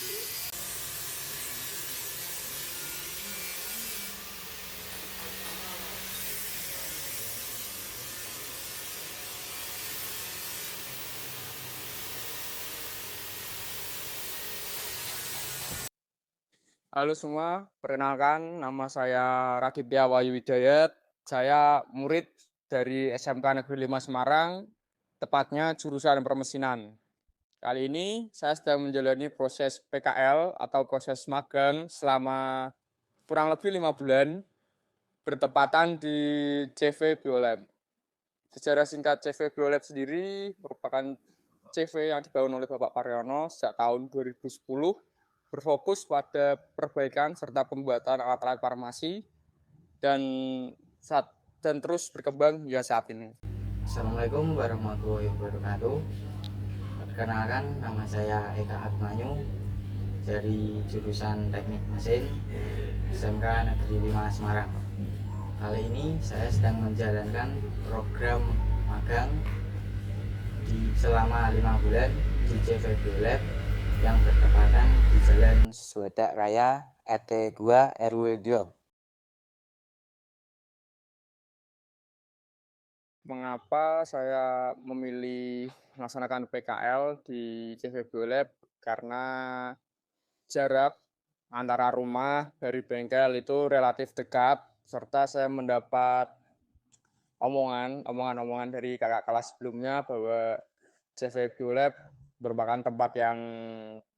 Halo semua, perkenalkan nama saya Raditya Wahyu Hidayat. Saya murid dari SMK Negeri 5 Semarang, tepatnya jurusan permesinan. Kali ini saya sedang menjalani proses PKL atau proses magang selama kurang lebih 5 bulan, bertepatan di CV Biolab. Sejarah singkat CV Biolab sendiri merupakan CV yang dibangun oleh Bapak Paryono sejak tahun 2010, berfokus pada perbaikan serta pembuatan alat-alat farmasi dan terus berkembang hingga saat ini. Assalamualaikum warahmatullahi wabarakatuh. Perkenalkan, nama saya Eka Abmanyu dari jurusan Teknik Mesin SMK Negeri 5 Semarang. Kali ini saya sedang menjalankan program magang selama 5 bulan di CV Biolab yang bertepatan di Jalan Swedak Raya RT 2 RW 2. Mengapa saya memilih melaksanakan PKL di CV Biolab? Karena jarak antara rumah dari bengkel itu relatif dekat, serta saya mendapat omongan dari kakak kelas sebelumnya bahwa CV Biolab merupakan tempat yang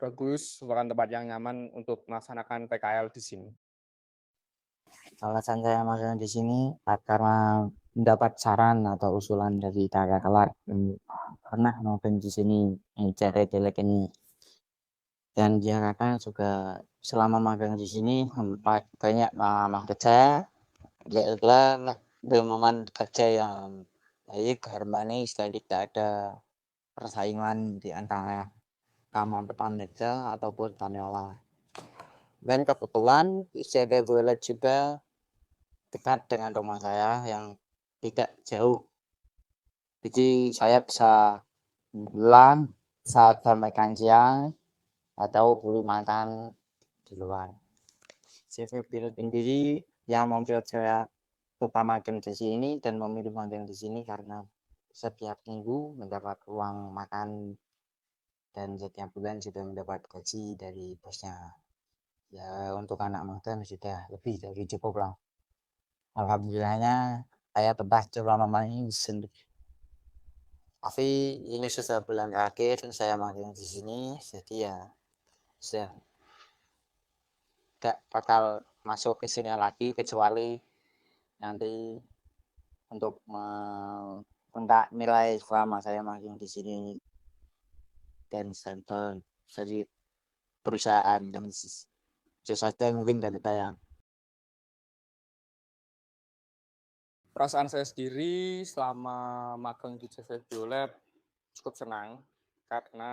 bagus, merupakan tempat yang nyaman untuk melaksanakan PKL di sini. Alasan saya magang di sini karena mendapat saran atau usulan dari kakak kelas pernah magang di sini cara jelek ini, dan dia kakak juga selama magang di sini banyak pengalaman kerja, yaitu pengalaman kerja yang baik, harmonis, dan tidak ada persaingan di antara kamar pekerja ataupun karyawan. Dan kebetulan saya boleh juga dekat dengan rumah saya yang tidak jauh, jadi saya bisa pulang saat makan siang atau beli makan di luar. CV Biolab sendiri yang membuat saya utama magang di sini dan memilih magang di sini karena setiap minggu mendapat uang makan dan setiap bulan sudah mendapat gaji dari bosnya. Ya, untuk anak magang sudah lebih dari cukup lah. Alhamdulillahnya saya betah selama ini sendiri. Tapi ini sudah bulan akhir dan saya magang di sini, jadi ya saya tidak bakal masuk ke sini lagi kecuali nanti untuk minta nilai selama saya magang di sini dan sampel dari perusahaan dan sesuatu mungkin dari saya. Perasaan saya sendiri selama magang di CV Biolab cukup senang karena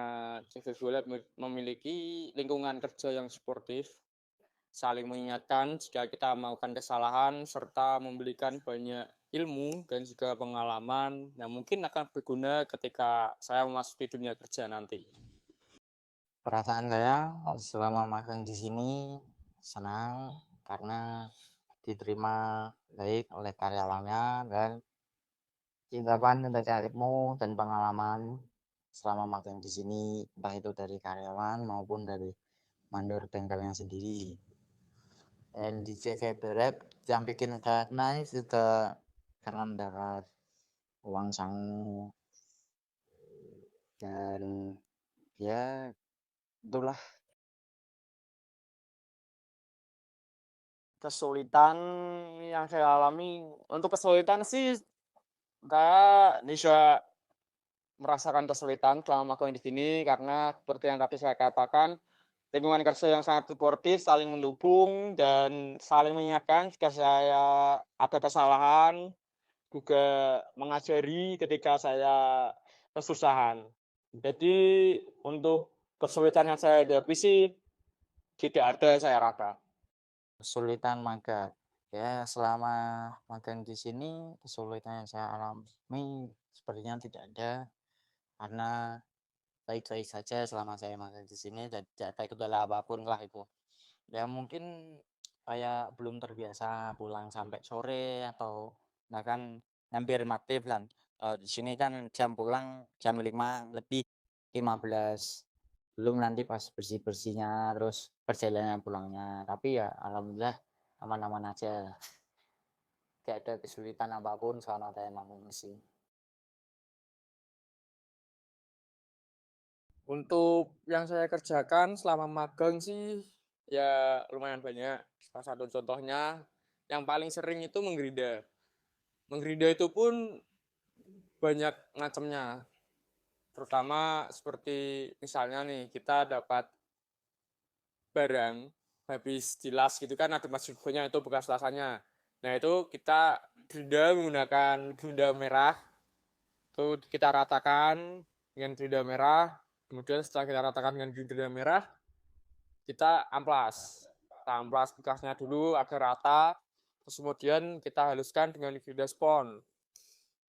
CV Biolab memiliki lingkungan kerja yang suportif, saling mengingatkan jika kita melakukan kesalahan, serta memberikan banyak ilmu dan juga pengalaman yang mungkin akan berguna ketika saya memasuki dunia kerja nanti. Perasaan saya selama magang di sini senang karena diterima baik oleh karyawannya dan didapat dari ilmu dan pengalaman selama magang di sini, entah itu dari karyawan maupun dari mandor bengkelnya sendiri. Dan di CV Biolab yang bikin saya naik juga karena mendapat uang sangu dan ya itulah. Kesulitan yang saya alami, untuk kesulitan sih saya bisa merasakan kesulitan selama magang di sini karena seperti yang tadi saya katakan, lingkungan kerja yang sangat suportif, saling mendukung dan saling mengingatkan jika saya ada kesalahan, juga mengajari ketika saya kesusahan. Jadi untuk kesulitan yang saya hadapi sih tidak ada, saya rasa. Kesulitan magang ya, selama magang di sini kesulitan yang saya alami sepertinya tidak ada karena baik-baik saja selama saya magang di sini dan tidak ada kendala apapun lah itu. Ya mungkin kayak belum terbiasa pulang sampai sore atau bahkan hampir maghrib kan. Di sini kan jam pulang jam 5 lebih 15. Belum nanti pas bersih-bersihnya terus perjalanan pulangnya. Tapi ya alhamdulillah aman-aman aja. Gak ada kesulitan apapun selama saya magang di sini. Untuk yang saya kerjakan selama magang sih ya lumayan banyak. Salah satu contohnya yang paling sering itu menggerida. Menggerida itu pun banyak macamnya. Terutama seperti misalnya nih kita dapat barang habis dilas gitu kan ada masuknya itu bekas lasannya. Nah itu kita gerida menggunakan gerida merah. Itu kita ratakan dengan gerida merah. Kemudian setelah kita ratakan dengan gerida merah, kita amplas. Kita amplas bekasnya dulu agar rata. Terus kemudian kita haluskan dengan gerida spons.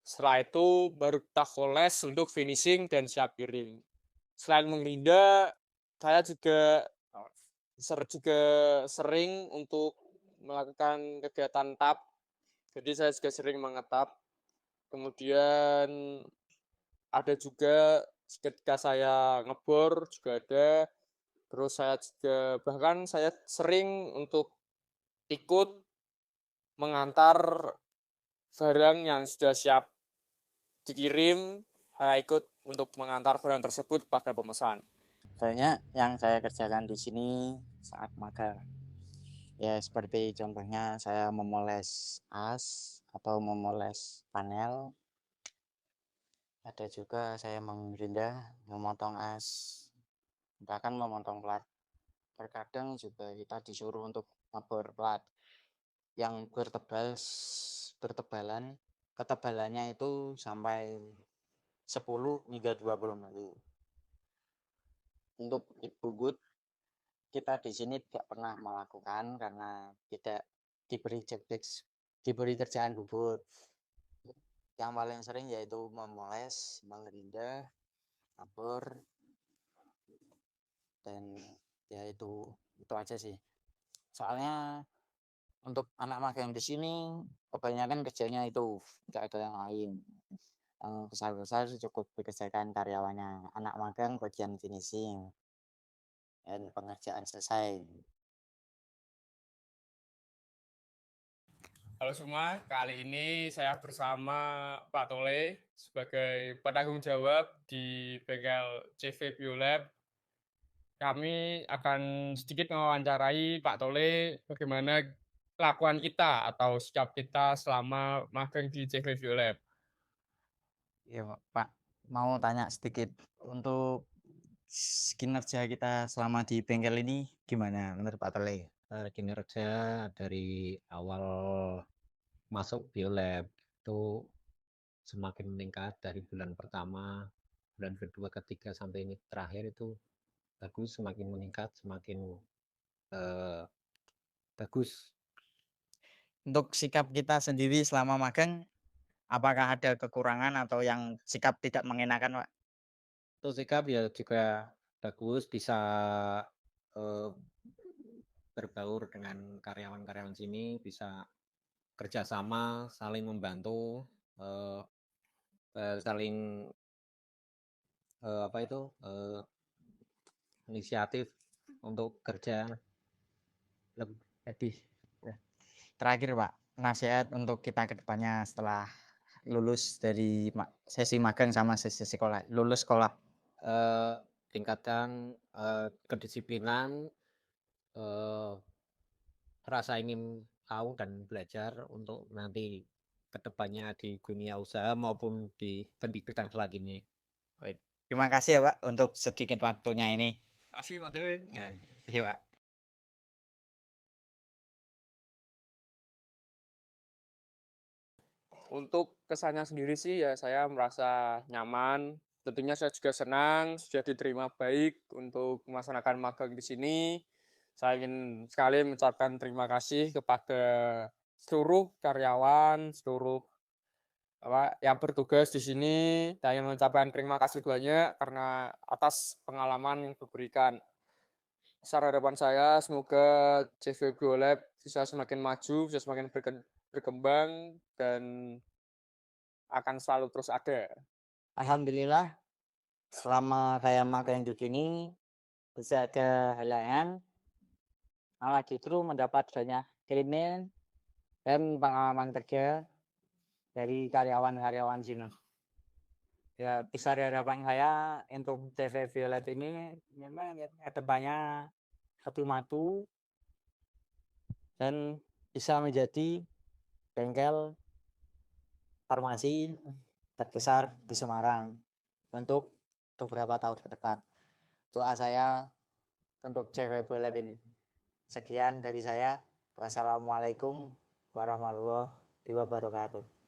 Setelah itu baru kita koles untuk finishing dan siap piring. Selain menggerinda, saya juga sering untuk melakukan kegiatan tap. Jadi saya juga sering mengetap. Kemudian ada juga ketika saya ngebor juga ada. Terus saya juga bahkan saya sering untuk ikut mengantar barang yang sudah siap dikirim. Saya ikut untuk mengantar barang tersebut pada pemesan. Banyak yang saya kerjakan di sini saat magang. Ya seperti contohnya saya memoles as atau memoles panel. Ada juga saya menggerinda, memotong as, bahkan memotong plat. Terkadang juga kita disuruh untuk ngebor plat yang bertebalan ketebalannya itu sampai 10 hingga 20 mili. Untuk bubut kita di sini tidak pernah melakukan karena tidak diberi kerjaan bubut. Yang paling sering yaitu memoles, menggerinda, ngebor, dan ya itu aja sih. Soalnya untuk anak magang di sini kebanyakan kerjanya itu tidak ada yang lain. Besar-besar cukup dikerjakan karyawannya. Anak magang bagian finishing dan pengerjaan selesai. Halo semua, kali ini saya bersama Pak Tole sebagai penanggung jawab di bengkel CV Biolab. Kami akan sedikit mewawancarai Pak Tole bagaimana kelakuan kita atau sikap kita selama magang di CV Biolab. Ya Pak, mau tanya sedikit untuk kinerja kita selama di bengkel ini gimana menurut Pak Tole? Kinerja dari awal masuk Biolab itu semakin meningkat dari bulan pertama, bulan kedua, ketiga sampai ini terakhir itu bagus, semakin meningkat, semakin bagus. Untuk sikap kita sendiri selama magang, apakah ada kekurangan atau yang sikap tidak mengenakan, Pak? Untuk sikap ya juga bagus, bisa berbaur dengan karyawan-karyawan sini, bisa kerjasama, saling membantu, saling inisiatif untuk kerja Jadi, ya. Terakhir Pak, nasihat untuk kita ke depannya setelah lulus dari sesi magang sama sesi sekolah, lulus sekolah. tingkatkan kedisiplinan, eh, rasa ingin tahu dan belajar untuk nanti kedepannya di dunia usaha maupun di pendidikan selanjutnya. Baik. Terima kasih ya Pak untuk sedikit waktunya ini. Kasih Pak Tole. Ya, terima Pak. Untuk kesannya sendiri sih ya saya merasa nyaman. Tentunya saya juga senang sudah diterima baik untuk melaksanakan magang di sini. Saya ingin sekali mengucapkan terima kasih kepada seluruh karyawan, seluruh yang bertugas di sini saya ingin mengucapkan terima kasih banyak karena atas pengalaman yang diberikan. Besar harapan saya semoga CV Biolab bisa semakin maju, bisa semakin berkembang dan akan selalu terus ada. Alhamdulillah selama saya magang di sini bisa ada halangan, malah justru mendapat banyak kiriman dan pengalaman kerja dari karyawan-karyawan sini. Ya, besar harapan saya untuk CV Violet ini memang kedepannya lebih maju dan bisa menjadi bengkel farmasi terbesar di Semarang untuk beberapa tahun ke depan. Doa saya untuk CV Violet ini. Sekian dari saya. Wassalamualaikum warahmatullahi wabarakatuh.